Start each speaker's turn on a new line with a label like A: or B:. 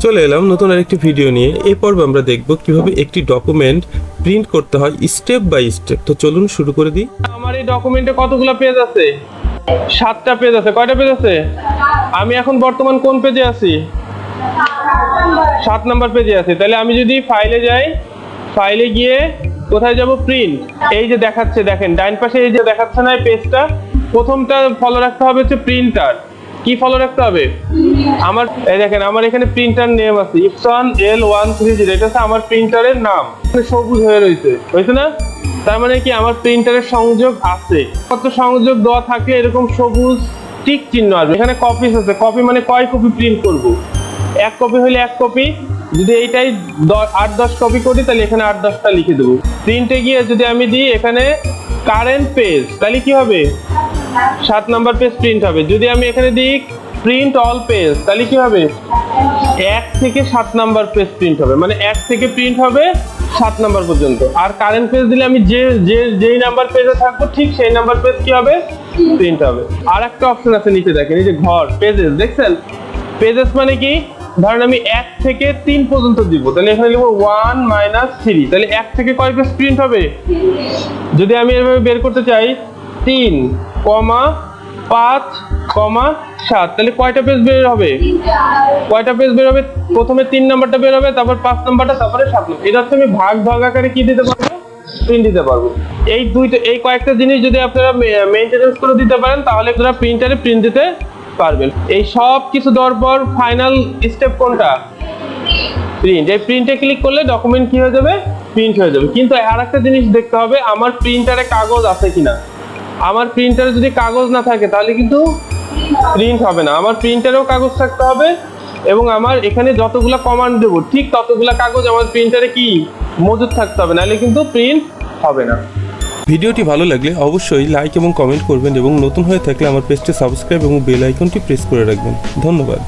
A: চলে এলাম নতুন আরেকটি ভিডিও নিয়ে। এই পর্বে আমরা দেখব কিভাবে একটি ডকুমেন্ট প্রিন্ট করতে হয় স্টেপ বাই স্টেপ। তো চলুন শুরু করে দিই।
B: আমার এই ডকুমেন্টে কতগুলো পেজ আছে? 7টা পেজ আছে। কয়টা পেজ আছে? আমি এখন বর্তমান কোন পেজে আছি? 7 নাম্বার পেজে আছি। তাহলে আমি যদি ফাইলে যাই, ফাইলে গিয়ে কোথায় যাব? প্রিন্ট। এই যে দেখাচ্ছে, দেখেন ডাইন পাশে এই যে দেখাচ্ছে না এই পেজটা, প্রথমটা ফলো রাখতে হবে হচ্ছে প্রিন্টার। কি ফলো রাখতে হবে? আমার এই দেখেন আমার এখানে প্রিন্টার নেম আছে ইপসন L130, এটা হচ্ছে আমার প্রিন্টারের নাম। সবুজ হয়ে হয়েছে না? তার মানে কি আমার প্রিন্টারের সংযোগ আছে। কত সংযোগ দেওয়া থাকলে এরকম সবুজ টিক চিহ্ন আসবে। এখানে কপিস আছে, কপি মানে কয় কপি প্রিন্ট করব। 1 কপি হলে 1 কপি, যদি এইটাই 8-10 কপি করি তাহলে এখানে 8-10টা লিখে দেবো। প্রিন্টে গিয়ে যদি আমি দিই এখানে কারেন্ট পেজ, তাহলে কি হবে? 7 নাম্বার পেজ প্রিন্ট হবে। যদি আমি এখানে দিই প্রিন্ট অল পেজ, তাহলে কি হবে? 1 থেকে 7 নাম্বার পেজ প্রিন্ট হবে, মানে 1 থেকে প্রিন্ট হবে 7 নাম্বার পর্যন্ত। আর কারেন্ট পেজ দিলে আমি যেই নাম্বার পেজে থাকবো ঠিক সেই নাম্বার পেজ কি হবে? প্রিন্ট হবে। আর একটা অপশন আছে নিচে দেখেন, এই যে ঘর পেজেস, দেখছেন? পেজেস মানে কি? ধরেন আমি 1 থেকে 3 পর্যন্ত দিব, তাহলে এখানে লিখবো 1 - 3, তাহলে 1 থেকে কয় পেজ প্রিন্ট হবে? যদি আমি এভাবে বের করতে চাই 3, 5, 7, তাহলে কয়টা পেজ বের হবে? কয়টা পেজ বের হবে? প্রথমে 3 নাম্বারটা বের হবে, তারপর 5 নাম্বারটা, তারপরে 7 নাম্বার। এটা হচ্ছে আমি ভাগ আকারে কি দিতে পারবো? প্রিন্ট দিতে পারবো। এই কয়েকটা জিনিস যদি আপনারা মেইনটেনেন্স করে দিতে পারেন তাহলে আপনারা প্রিন্টারে প্রিন্ট দিতে পারবেন। এই সব কিছু দেওয়ার পর ফাইনাল স্টেপ কোনটা? প্রিন্ট। এই প্রিন্টে ক্লিক করলে ডকুমেন্ট কি হয়ে যাবে? প্রিন্ট হয়ে যাবে। কিন্তু আর একটা জিনিস দেখতে হবে, আমার প্রিন্টারে কাগজ আছে কিনা। আমার প্রিন্টারে যদি কাগজ না থাকে তাহলে কিন্তু প্রিন্ট হবে না। আমার প্রিন্টারেও কাগজ থাকতে হবে এবং আমার এখানে যতগুলা কমান্ড দেবো ঠিক ততগুলা কাগজ আমার প্রিন্টারে কি মজুদ থাকতে হবে, নাহলে কিন্তু প্রিন্ট হবে না।
A: ভিডিওটি ভালো লাগলে অবশ্যই লাইক এবং কমেন্ট করবেন এবং নতুন হয়ে থাকলে আমার পেজটি সাবস্ক্রাইব এবং বেল আইকনটি প্রেস করে রাখবেন। ধন্যবাদ।